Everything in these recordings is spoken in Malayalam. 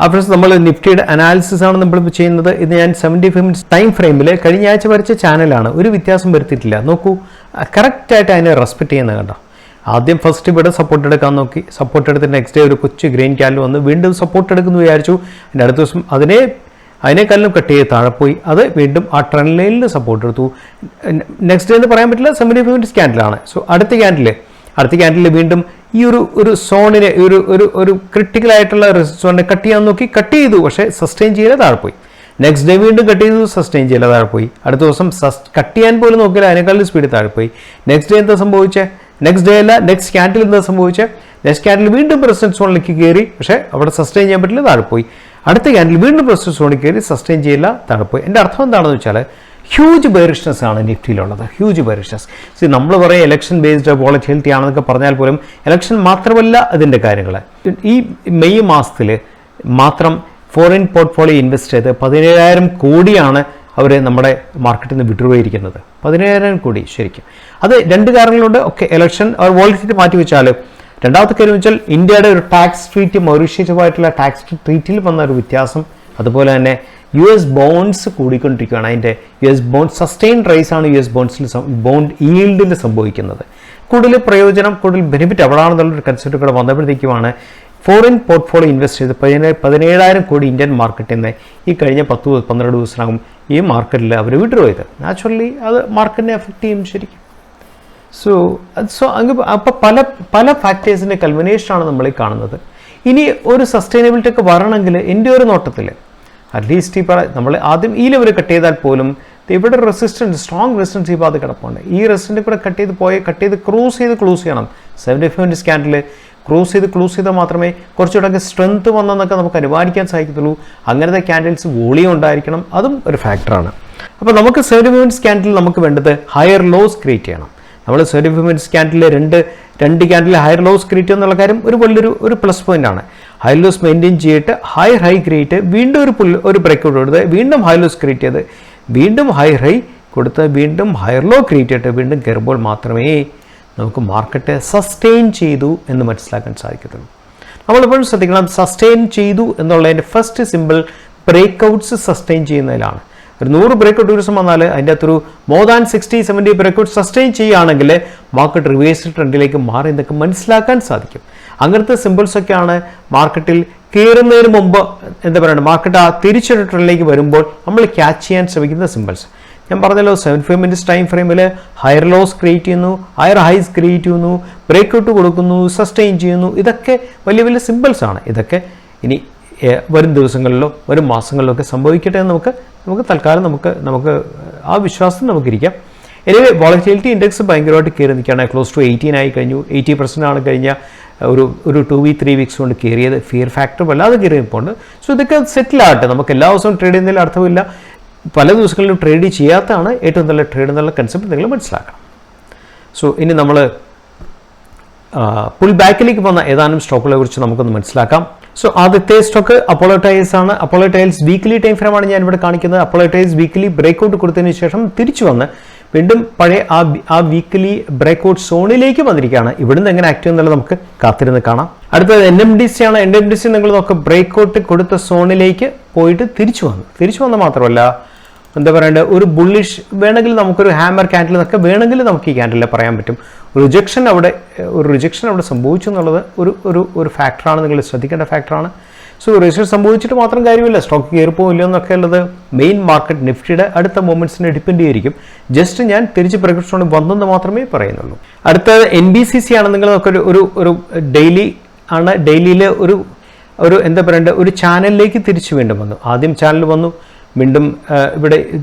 അപ്പോൾ നമ്മൾ നിഫ്റ്റിയുടെ അനാലിസിസ് ആണ് നമ്മളിപ്പോൾ ചെയ്യുന്നത്. ഇത് ഞാൻ 75 മിനിറ്റ്സ് ടൈം ഫ്രെയിമിൽ കഴിഞ്ഞ ആഴ്ച വരച്ച ചാനലാണ്, ഒരു വ്യത്യാസം വരുത്തിയിട്ടില്ല. നോക്കൂ, കറക്റ്റായിട്ട് അതിനെ റെസ്പെക്ട് ചെയ്യുന്നത് കണ്ടോ. ആദ്യം ഫസ്റ്റ് ഇവിടെ സപ്പോർട്ട് എടുക്കാൻ നോക്കി, സപ്പോർട്ട് എടുത്ത് നെക്സ്റ്റ് ഡേ ഒരു കൊച്ചു ഗ്രീൻ ക്യാൻഡിൽ വന്ന് വീണ്ടും സപ്പോർട്ട് എടുക്കുന്നു വിചാരിച്ചു. അതിൻ്റെ അടുത്ത ദിവസം അതിനേക്കാളും കട്ട് ചെയ്ത് താഴെ പോയി, അത് വീണ്ടും ആ ട്രെൻഡ് ലൈനിൽ സപ്പോർട്ട് എടുത്തു. നെക്സ്റ്റ് ഡേ എന്ന് പറയാൻ പറ്റില്ല, 75 മിനിറ്റ്സ് ക്യാൻഡിലാണ്. സോ അടുത്ത ക്യാൻഡിൽ വീണ്ടും ഈ ഒരു സോണിനെ ഒരു ക്രിട്ടിക്കൽ ആയിട്ടുള്ള സോണിനെ കട്ട് ചെയ്യാൻ നോക്കി, കട്ട് ചെയ്തു, പക്ഷേ സസ്റ്റെയിൻ ചെയ്യില്ല, താഴെ പോയി. നെക്സ്റ്റ് ഡേ വീണ്ടും കട്ട് ചെയ്തു, സസ്റ്റെയിൻ ചെയ്യില്ല, താഴെ പോയി. അടുത്ത ദിവസം കട്ട് ചെയ്യാൻ പോലും നോക്കില്ല, അതിനേക്കാളും സ്പീഡ് താഴെ പോയി. നെക്സ്റ്റ് ഡേ എന്താ സംഭവിച്ചത്? നെക്സ്റ്റ് ഡേ അല്ല, നെക്സ്റ്റ് ക്യാൻഡിൽ എന്താ സംഭവിച്ചത്? നെക്സ്റ്റ് ക്യാൻഡിൽ വീണ്ടും റെസിസ്റ്റൻസ് സോണിലേക്ക് കയറി, പക്ഷേ അവിടെ സസ്റ്റെയിൻ ചെയ്യാൻ പറ്റില്ല, താഴെ പോയി. അടുത്ത ക്യാൻഡിൽ വീണ്ടും റെസിസ്റ്റൻസ് സോണിൽ കയറി, സസ്റ്റെയിൻ ചെയ്യില്ല, താഴെ പോയി. എൻ്റെ അർത്ഥം എന്താണെന്ന് വെച്ചാൽ ഹ്യൂജ് ബെയറിഷ്നെസ് ആണ് നിഫ്റ്റിയിലുള്ളത്, ഹ്യൂജ് ബെയറിഷ്നെസ്. നമ്മൾ പറയും ഇലക്ഷൻ ബേസ്ഡ് വോളറ്റിലിറ്റി ആണെന്നൊക്കെ പറഞ്ഞാൽ പോലും ഇലക്ഷൻ മാത്രമല്ല അതിൻ്റെ കാര്യങ്ങൾ. ഈ മെയ് മാസത്തിൽ മാത്രം ഫോറിൻ പോർട്ട്ഫോളിയോ ഇൻവെസ്റ്റ് ചെയ്ത് 17,000 കോടിയാണ് അവർ നമ്മുടെ മാർക്കറ്റിൽ നിന്ന് വിഡ്രോ ചെയ്തിരിക്കുന്നത്. 17,000 കോടി ശരിക്കും. അത് രണ്ട് കാരണങ്ങളുണ്ട്. ഒക്കെ ഇലക്ഷൻ വോളറ്റിലിറ്റി മാറ്റി വെച്ചാൽ, രണ്ടാമത്തെ കാര്യം വെച്ചാൽ ഇന്ത്യയുടെ ഒരു ടാക്സ് ട്രീറ്റ്, മൗറീഷ്യസുമായിട്ടുള്ള ടാക്സ് ട്രീറ്റിൽ വന്ന ഒരു വ്യത്യാസം. അതുപോലെ തന്നെ US ബോണ്ട്സ് കൂടിക്കൊണ്ടിരിക്കുകയാണ്. അതിൻ്റെ US ബോണ്ട് സസ്റ്റെയിൻ റൈസ് ആണ് US ബോണ്ട് ഈൽഡിൽ സംഭവിക്കുന്നത്. കൂടുതൽ പ്രയോജനം, കൂടുതൽ ബെനിഫിറ്റ് എവിടെയാണെന്നുള്ളൊരു കൺസെപ്റ്റ് കൂടെ വന്നപ്പോഴത്തേക്കുമാണ് ഫോറിൻ പോർട്ട്ഫോളിയോ ഇൻവെസ്റ്റ് ചെയ്ത് 17,000 കോടി ഇന്ത്യൻ മാർക്കറ്റിൽ നിന്ന് ഈ കഴിഞ്ഞ 10-12 ദിവസത്തിനകം ഈ മാർക്കറ്റിൽ അവർ വിഡ്രോ ചെയ്ത്. നാച്ചുറലി അത് മാർക്കറ്റിനെ എഫക്റ്റ് ചെയ്യും ശരിക്കും. അപ്പോൾ പല ഫാക്ടേഴ്സിൻ്റെ കൾമിനേഷനാണ് നമ്മൾ ഈ കാണുന്നത്. ഇനി ഒരു സസ്റ്റൈനബിലിറ്റി ഒക്കെ വരണമെങ്കിൽ എൻ്റെ ഒരു നോട്ടത്തിൽ അറ്റ്ലീസ്റ്റ് നമ്മൾ ആദ്യം ഈ ലെവൽ കട്ട് ചെയ്താൽ പോലും ഇവിടെ റെസിസ്റ്റൻസ്, സ്ട്രോങ് റെസിസ്റ്റൻസ് ഈ ഭാഗത്ത് കിടപ്പുണ്ട്. ഈ റെസിസ്റ്റൻറ്റ് കൂടെ കട്ട് ചെയ്ത് ക്രൂസ് ചെയ്യണം. 75 മിനിറ്റ്സ് ക്യാൻഡിൽ ക്രൂസ് ചെയ്താൽ മാത്രമേ കുറച്ചുകൂടെ സ്ട്രെങ്ത് വന്നെന്നൊക്കെ നമുക്ക് അനുമാനിക്കാൻ സാധിക്കത്തുള്ളൂ. അങ്ങനത്തെ ക്യാൻഡിൽസ് വോളിയം ഉണ്ടായിരിക്കണം, അതും ഒരു ഫാക്ടറാണ്. അപ്പോൾ നമുക്ക് 75 മിനിറ്റ്സ് ക്യാൻഡിൽ നമുക്ക് വേണ്ടത് ഹയർ ലോസ് ക്രിയേറ്റ് ചെയ്യണം. നമ്മൾ 75 മിനിറ്റ്സ് ക്യാൻഡിൽ രണ്ട് ക്യാൻഡിൽ ഹയർ ലോസ് ക്രിയേറ്റ് എന്നുള്ള കാര്യം ഒരു പ്ലസ് പോയിന്റ് ആണ്. ഹൈ ലോസ് മെയിൻറ്റെയിൻ ചെയ്തിട്ട് ഹൈ ക്രിയേറ്റ്, വീണ്ടും ഒരു ബ്രേക്ക് ഔട്ട് കൊടുത്ത് വീണ്ടും ഹൈ ലോസ് ക്രിയേറ്റ് ചെയ്ത് വീണ്ടും ഹൈ കൊടുത്ത് വീണ്ടും ഹയർ ലോ ക്രിയേറ്റ് ചെയ്തിട്ട് വീണ്ടും കയറുമ്പോൾ മാത്രമേ നമുക്ക് മാർക്കറ്റ് സസ്റ്റെയിൻ ചെയ്തു എന്ന് മനസ്സിലാക്കാൻ സാധിക്കത്തുള്ളൂ. നമ്മളെപ്പോഴും ശ്രദ്ധിക്കണം, സസ്റ്റെയിൻ ചെയ്തു എന്നുള്ളതിൻ്റെ first simple breakouts sustain ചെയ്യുന്നതിലാണ്. ഒരു 100 ബ്രേക്ക് ഔട്ട് ദിവസം വന്നാൽ അതിൻ്റെ അകത്തൊരു more than 60-70 breakout sustain ചെയ്യുകയാണെങ്കിൽ മാർക്കറ്റ് റിവേഴ്സ് ട്രെൻഡിലേക്ക് മാറി എന്നൊക്കെ മനസ്സിലാക്കാൻ സാധിക്കും. അങ്ങനത്തെ സിമ്പിൾസൊക്കെയാണ് മാർക്കറ്റിൽ കയറുന്നതിന് മുമ്പ് എന്താ പറയുക, മാർക്കറ്റ് ആ തിരിച്ചൊരു ട്രെൻഡിലേക്ക് വരുമ്പോൾ നമ്മൾ ക്യാച്ച് ചെയ്യാൻ ശ്രമിക്കുന്ന സിമ്പിൾസ്. ഞാൻ പറഞ്ഞല്ലോ 75 മിനിറ്റ്സ് ടൈം ഫ്രെയിമിൽ ഹയർ ലോസ് ക്രിയേറ്റ് ചെയ്യുന്നു, ഹയർ ഹൈസ് ക്രിയേറ്റ് ചെയ്യുന്നു, ബ്രേക്ക് ഔട്ട് കൊടുക്കുന്നു, സസ്റ്റെയിൻ ചെയ്യുന്നു. ഇതൊക്കെ വലിയ വലിയ സിമ്പിൾസാണ്. ഇതൊക്കെ ഇനി വരും ദിവസങ്ങളിലോ വരും മാസങ്ങളിലോ ഒക്കെ സംഭവിക്കട്ടെ എന്ന് നമുക്ക് തൽക്കാലം നമുക്ക് ആ വിശ്വാസം നമുക്കിരിക്കാം. എനിവേ വോളറ്റിലിറ്റി ഇൻഡെക്സ് ഭയങ്കരമായിട്ട് കയറി നിൽക്കുകയാണ്. ക്ലോസ് ടു 18 ആയി കഴിഞ്ഞു. 80% ആണ് കഴിഞ്ഞ ഒരു 2-3 വീക്സ് കൊണ്ട് കയറിയത്. ഫിയർ ഫാക്ടർ വല്ലാതെ കയറി നിൽപ്പുണ്ട്. സോ ഇതൊക്കെ സെറ്റിലാകട്ടെ. നമുക്ക് എല്ലാ ദിവസവും ട്രേഡ് ചെയ്യുന്നതിൽ അർത്ഥമില്ല. പല ദിവസങ്ങളിലും ട്രേഡ് ചെയ്യാത്തതാണ് ഏറ്റവും നല്ല ട്രേഡ് എന്നുള്ള കൺസെപ്റ്റ് നിങ്ങൾ മനസ്സിലാക്കണം. സോ ഇനി നമ്മൾ പുൾ ബാക്കിലേക്ക് വന്ന ഏതാനും സ്റ്റോക്കുകളെ കുറിച്ച് നമുക്കൊന്ന് മനസ്സിലാക്കാം. സോ ആദ്യത്തെ സ്റ്റോക്ക് അപ്പോളോ ടയൽസ് ആണ്. അപ്പോളോ ടയൽസ് വീക്ക്ലി ടൈം ഫ്രെയിമാണ് ഞാൻ ഇവിടെ കാണിക്കുന്നത്. Apollo tyres weekly break out കൊടുത്തതിന് ശേഷം തിരിച്ചു വന്ന് വീണ്ടും പഴയ ആ വീക്ക്ലി ബ്രേക്ക് ഔട്ട് സോണിലേക്ക് വന്നിരിക്കുകയാണ്. ഇവിടുന്ന് എങ്ങനെ ആക്റ്റീവ് എന്നുള്ളത് നമുക്ക് കാത്തിരുന്ന് കാണാം. അടുത്തത് NMDC ആണ്. NMDC നിങ്ങൾ നോക്കുക, ബ്രേക്ക് ഔട്ട് കൊടുത്ത സോണിലേക്ക് പോയിട്ട് തിരിച്ചു വന്ന് മാത്രമല്ല എന്താ പറയേണ്ടത്, ഒരു ബുള്ളിഷ് വേണമെങ്കിൽ നമുക്കൊരു ഹാമർ ക്യാൻഡിൽ എന്നൊക്കെ വേണമെങ്കിൽ നമുക്ക് ഈ ക്യാൻഡിലെ പറയാൻ പറ്റും. റിജക്ഷൻ അവിടെ സംഭവിച്ചു എന്നുള്ളത് ഒരു ഫാക്ടറാണ്, നിങ്ങൾ ശ്രദ്ധിക്കേണ്ട ഫാക്ടറാണ്. സോ റിജക്ഷൻ സംഭവിച്ചിട്ട് മാത്രം കാര്യമില്ല, സ്റ്റോക്ക് കയറിപ്പോയില്ല എന്നൊക്കെ ഉള്ളത് മെയിൻ മാർക്കറ്റ് നിഫ്റ്റിയുടെ അടുത്ത മൂവ്മെന്റ്സിനെ ഡിപ്പെൻഡ് ചെയ്തിരിക്കും. ജസ്റ്റ് ഞാൻ തിരിച്ച് പ്രകടിപ്പിച്ചുകൊണ്ട് വന്നെന്ന് മാത്രമേ പറയുന്നുള്ളൂ. അടുത്തത് NBCC ആണ്. നിങ്ങൾ ഒരു ഡെയിലി ആണ്. ഡെയിലിയിൽ ഒരു എന്താ പറയേണ്ടത്, ഒരു ചാനലിലേക്ക് തിരിച്ചു വീണ്ടും വന്നു. ആദ്യം ചാനൽ വന്നു, വീണ്ടും ഇവിടെ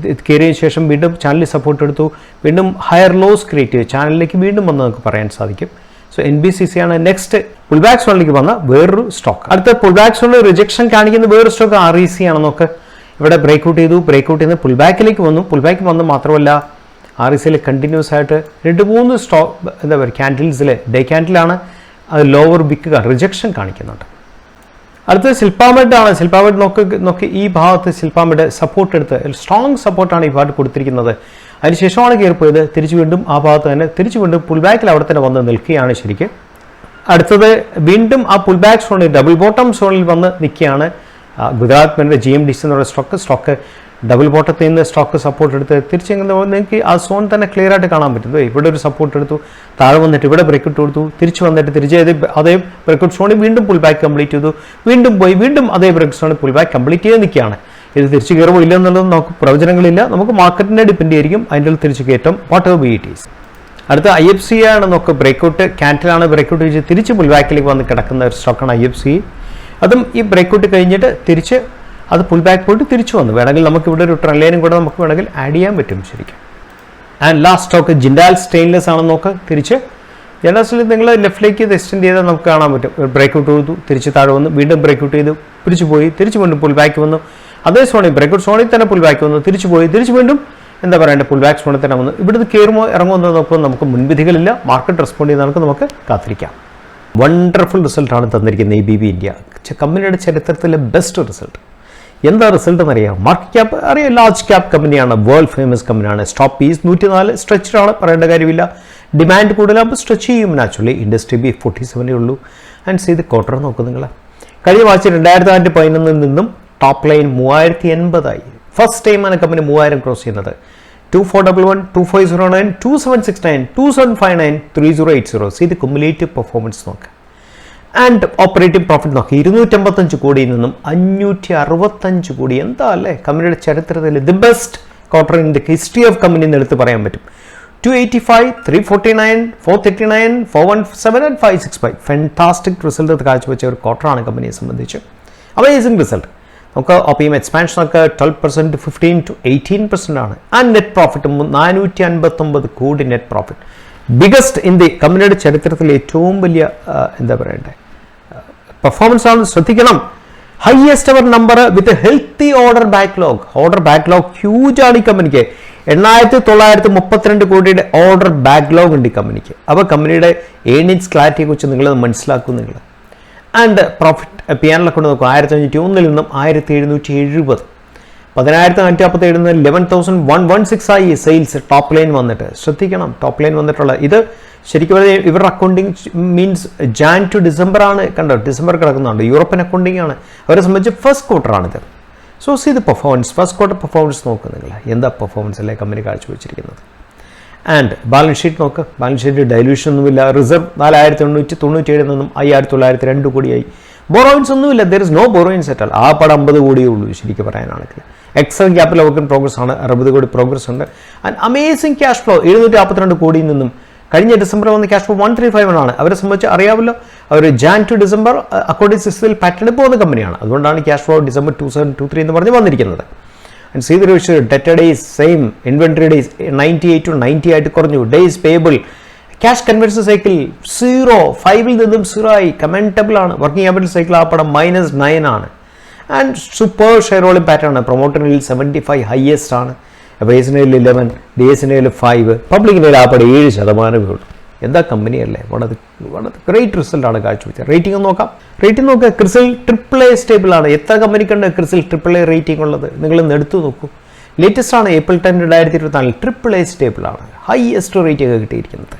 കയറിയതിനു ശേഷം വീണ്ടും ചാനലിൽ സപ്പോർട്ട് എടുത്തു, വീണ്ടും ഹയർ ലോസ് ക്രിയേറ്റ് ചെയ്തു, ചാനലിലേക്ക് വീണ്ടും വന്ന് നമുക്ക് പറയാൻ സാധിക്കും. സോ NBCC ആണ് നെക്സ്റ്റ് പുൾ ബാക്ക് സോണിലേക്ക് വന്ന വേറൊരു സ്റ്റോക്ക്. അടുത്ത പുൾ ബാക്ക് സോണിൽ റിജക്ഷൻ കാണിക്കുന്ന വേറൊരു സ്റ്റോക്ക് REC ആണ്. നോക്ക്, ഇവിടെ ബ്രേക്ക് ഔട്ട് ചെയ്ത് പുൾ ബാക്കിലേക്ക് വന്നു മാത്രമല്ല RECയിൽ കണ്ടിന്യൂസ് ആയിട്ട് 2-3 സ്റ്റോക്ക് എന്താ പറയുക ക്യാൻഡിൽസിൽ ഡേ ക്യാൻഡിലാണ് അത് ലോവർ ബിക്ക് റിജക്ഷൻ കാണിക്കുന്നുണ്ട്. അടുത്തത് സിൽപാമെഡ് ആണ്. സിൽപാമെഡ് നോക്കി ഈ ഭാഗത്ത് സിൽപാമെഡ് സപ്പോർട്ട് എടുത്ത് സ്ട്രോങ് സപ്പോർട്ടാണ് ഈ ഭാഗത്ത് കൊടുത്തിരിക്കുന്നത്. അതിനുശേഷമാണ് കയറിപ്പോയത്. തിരിച്ചു വീണ്ടും ആ ഭാഗത്ത് തന്നെ തിരിച്ചു വീണ്ടും പുൾ ബാക്കിൽ അവിടെ തന്നെ വന്ന് നിൽക്കുകയാണ് ശരിക്കും. അടുത്തത് വീണ്ടും ആ പുൾ ബാക്ക് സോണിൽ ഡബിൾ ബോട്ടം സോണിൽ വന്ന് നിൽക്കുകയാണ്. ഗുജറാത്ത് മെട്രോ GMDC എന്നുള്ള സ്റ്റോക്ക് ഡബിൾ ബോട്ടത്തിൽ നിന്ന് സ്റ്റോക്ക് സപ്പോർട്ട് എടുത്ത് തിരിച്ചെങ്ങനെ നിങ്ങൾക്ക് ആ സോൺ തന്നെ ക്ലിയർ ആയിട്ട് കാണാൻ പറ്റും. ഇവിടെ ഒരു സപ്പോർട്ട് എടുത്തു, താഴെ വന്നിട്ട് ഇവിടെ ബ്രേക്കൗട്ട് കൊടുത്തു, തിരിച്ച് വന്നിട്ട് തിരിച്ച് അതേ ബ്രേക്കൗട്ട് സോണിൽ വീണ്ടും പുൾ ബാക്ക് കംപ്ലീറ്റ് ചെയ്തു, വീണ്ടും പോയി വീണ്ടും അതേ ബ്രേക്കൗട്ട് സോണിൽ പുൾ ബാക്ക് കംപ്ലീറ്റ് ചെയ്ത് നിൽക്കുകയാണ്. ഇത് തിരിച്ച് കയറുമോ ഇല്ല എന്നുള്ളത് നമുക്ക് പ്രവചനങ്ങളില്ല, നമുക്ക് മാർക്കറ്റിനെ ഡിപ്പെൻഡ് ചെയ്തിരിക്കും അതിൻ്റെ ഉള്ളിൽ തിരിച്ച് കയറ്റം what ever B it is. അടുത്ത IFC ആണ് നോക്ക്. ബ്രേക്കൗട്ട് ക്യാൻഡിലാണ് ബ്രേക്കൗട്ട് കഴിച്ച് തിരിച്ച് പുൾ ബാക്കിലേക്ക് വന്ന് കിടക്കുന്ന ഒരു സ്റ്റോക്കാണ് IFC. അതും ഈ ബ്രേക്കൗട്ട് കഴിഞ്ഞിട്ട് തിരിച്ച് അത് പുൾ ബാക്ക് പോയിട്ട് തിരിച്ചു വന്നു. വേണമെങ്കിൽ നമുക്ക് ഇവിടെ ഒരു ട്രെൻഡ് ലൈനും കൂടെ നമുക്ക് വേണമെങ്കിൽ ആഡ് ചെയ്യാൻ പറ്റും ശരിക്കും. And last stock Jindal stainless ആണെന്ന് നോക്ക്. തിരിച്ച് ജിൻഡാൽ സ്റ്റെയിൻലെസ് നിങ്ങൾ ലെഫ്റ്റിലേക്ക് ഇത് എക്സ്റ്റെൻഡ് ചെയ്താൽ നമുക്ക് കാണാൻ പറ്റും. ബ്രേക്കൗട്ട് കൊടുത്തു, തിരിച്ച് താഴെ വന്നു, വീണ്ടും ബ്രേക്കൗട്ട് ചെയ്തു, തിരിച്ചു പോയി, തിരിച്ച് വീണ്ടും പുൾ ബാക്ക് വന്നു, അതേ സോണിൽ ബ്രേക്കൗട്ട് സോണിൽ തന്നെ പുൾ ബാക്ക് വന്നു, തിരിച്ചു പോയി, തിരിച്ച് വീണ്ടും എന്താ പറയേണ്ടത് പുൾ ബാക്ക് സോണിൽ തന്നെ വന്നു. ഇവിടുന്ന് കയറുമോ ഇറങ്ങുമോ എന്ന് നോക്കുമ്പോൾ നമുക്ക് മുൻവിധികളില്ല. മാർക്കറ്റ് റെസ്പോണ്ട് ചെയ്ത് നമുക്ക് കാത്തിരിക്കാം. വണ്ടർഫുൾ റിസൾട്ടാണ് തന്നിരിക്കുന്നത് ABB ഇന്ത്യ. കമ്പനിയുടെ ചരിത്രത്തിലെ ബെസ്റ്റ് റിസൾട്ട്. എന്താ റിസൾട്ട് എന്നറിയാം? മാർക്കറ്റ് ക്യാപ്പ് അറിയാം, ലാർജ് ക്യാപ്പ് കമ്പനിയാണ്, വേൾഡ് ഫേമസ് കമ്പനിയാണ്. സ്റ്റോപ്പ് പീസ് 104 സ്ട്രെച്ച്ഡ് ആണ്, പറയേണ്ട കാര്യമില്ല. ഡിമാൻഡ് കൂടുതലാകുമ്പോൾ സ്ട്രെച്ച് ചെയ്യും നാച്ചുറലി. ഇൻഡസ്ട്രി ബി 47 ഉള്ളൂ. ആൻഡ് ചെയ്ത് ക്വാർട്ടർ നോക്കും നിങ്ങൾ. കഴിഞ്ഞ മാസം 2011 നിന്നും ടോപ്പ് ലൈൻ 3080 ആയി. ഫസ്റ്റ് ടൈമാണ് കമ്പനി 3000 ക്രോസ് ചെയ്യുന്നത്. 2411, 2509, 2769, 2759, 3080. ചെയ്ത് കുമുലേറ്റീവ് പെർഫോമൻസ് നോക്കുക. ആൻഡ് ഓപ്പറേറ്റിംഗ് പ്രോഫിറ്റ് നോക്കി 255 കോടിയിൽ നിന്നും 565 കോടി. എന്താ അല്ലേ കമ്പനിയുടെ ചരിത്രത്തിൽ the best quarter in the history of company എന്ന് എടുത്ത് പറയാൻ പറ്റും. 285, 349, 439, 417 ആൻഡ് 565. ഫാന്റാസ്റ്റിക് റിസൾട്ട് കാഴ്ചവെച്ച ഒരു ക്വാർട്ടറാണ് കമ്പനിയെ സംബന്ധിച്ച്. Amazing result. നമുക്ക് OPM എക്സ്പാൻഷൻ ഒക്കെ 12% to 15% to 18% ആണ്. ആൻഡ് നെറ്റ് പ്രോഫിറ്റ് 459 കോടി net profit. Biggest in the കമ്പനിയുടെ ചരിത്രത്തിൽ ഏറ്റവും വലിയ എന്താ പറയണ്ടേ പെർഫോമൻസ് ആണ്. ശ്രദ്ധിക്കണം, ഹയസ്റ്റ് എവർ നമ്പർ വിത്ത് healthy order backlog. Order backlog huge ആണ് ഈ കമ്പനിക്ക്. 8932 കോടിയുടെ ഓർഡർ ബാക്ക്ലോഗ് ഉണ്ട് ഈ കമ്പനിക്ക്. അപ്പോൾ കമ്പനിയുടെ ഏർണിങ്സ് ക്ലാരിറ്റിയെ കുറിച്ച് നിങ്ങൾ മനസ്സിലാക്കും നിങ്ങൾ. ആൻഡ് പ്രോഫിറ്റ് P&L കൊണ്ട് നോക്കും. 1501 നിന്നും 1770, 10547 നിന്ന് 11116 ആയി സെയിൽസ്. ടോപ്പ് ലൈൻ വന്നിട്ട് ശ്രദ്ധിക്കണം, ടോപ്പ് ലൈൻ വന്നിട്ടുള്ള ഇത് ശരിക്കും പറഞ്ഞാൽ ഇവരുടെ accounting means Jan to December ആണ്. കണ്ടോ, ഡിസംബർ കിടക്കുന്നുണ്ട്. യൂറോപ്യൻ അക്കൗണ്ടിങ് ആണ്. അവരെ സംബന്ധിച്ച് ഫസ്റ്റ് ക്വാർട്ടറാണിത്. So see the performance, first quarter performance നോക്കുക നിങ്ങൾ. എന്താ പെർഫോമൻസ് അല്ലേ കമ്പനി കാഴ്ചവെച്ചിരിക്കുന്നത്. ആൻഡ് ബാലൻസ് ഷീറ്റ് നോക്ക്. ബാലൻസ് ഷീറ്റ് ഡൈല്യൂഷൻ ഒന്നുമില്ല. റിസർവ് 4897 നിന്നും 5902 കോടിയായി. ബോറോയിൻസ് ഒന്നുമില്ല. There is no borrowings at all. ആ പടം 50 കോടിയേ ഉള്ളൂ ശരിക്കും പറയാനാണെങ്കിൽ. എക്സൽ ക്യാപിറ്റൽ വർക്ക് ഇൻ പ്രോഗ്രസ് ആണ്, 60 കോടി പ്രോഗ്രസ് ഉണ്ട്. ആൻഡ് അമേസിംഗ് ക്യാഷ് ഫ്ലോ 742 കോടിയിൽ നിന്നും കഴിഞ്ഞ ഡിസംബർ വന്ന ക്യാഷ് ഫ്ലോ 135 ആണ്. അവരെ സംബന്ധിച്ച് അറിയാമല്ലോ, അവർ ജാൻ ടു ഡിസംബർ അക്കൗണ്ടിംഗ് സിസ്റ്റത്തിൽ പാറ്റേൺ പോകുന്ന കമ്പനിയാണ്. അതുകൊണ്ടാണ് ക്യാഷ് ഫ്ലോ ഡിസംബർ 2723 എന്ന് പറഞ്ഞ് വന്നിരിക്കുന്നത്. And see the ratio debtor days same, inventory days 98 to 90 ആയിട്ട് കുറഞ്ഞു. Days payable, cash conversion cycle 0, 5 നിന്നും 0 ആയി. കമന്റബിൾ ആണ്. വർക്കിംഗ് ക്യാപിറ്റൽ സൈക്കിൾ ആ പടം -9 ആണ്. And super share holding pattern ആണ്. പ്രൊമോട്ടറിൽ 75 ഹയസ്റ്റ് ആണ്. ബേസിനയിൽ 11, ഡിഎസിനയിൽ 5, പബ്ലിക്കിൻ്റെ ആ പടം 7% ഉള്ളൂ. എന്താ കമ്പനിയല്ലേ. വളരെ ഗ്രേറ്റ് റിസൾട്ടാണ് കാഴ്ചവെച്ചത്. റേറ്റിംഗ് നോക്കാം. റേറ്റിംഗ് നോക്കുക. ക്രിസിൽ AAA സ്റ്റേബിൾ ആണ്. എത്ര കമ്പനിക്കുണ്ട് ക്രിസിൽ AAA റേറ്റിംഗ് ഉള്ളത് നിങ്ങൾ ഇന്ന് എടുത്തു നോക്കൂ. ലേറ്റസ്റ്റ് ആണ്, April 10, 2024 AAA സ്റ്റേബിൾ ആണ്. ഹയസ്റ്റ് റേറ്റിംഗ് കിട്ടിയിരിക്കുന്നത്.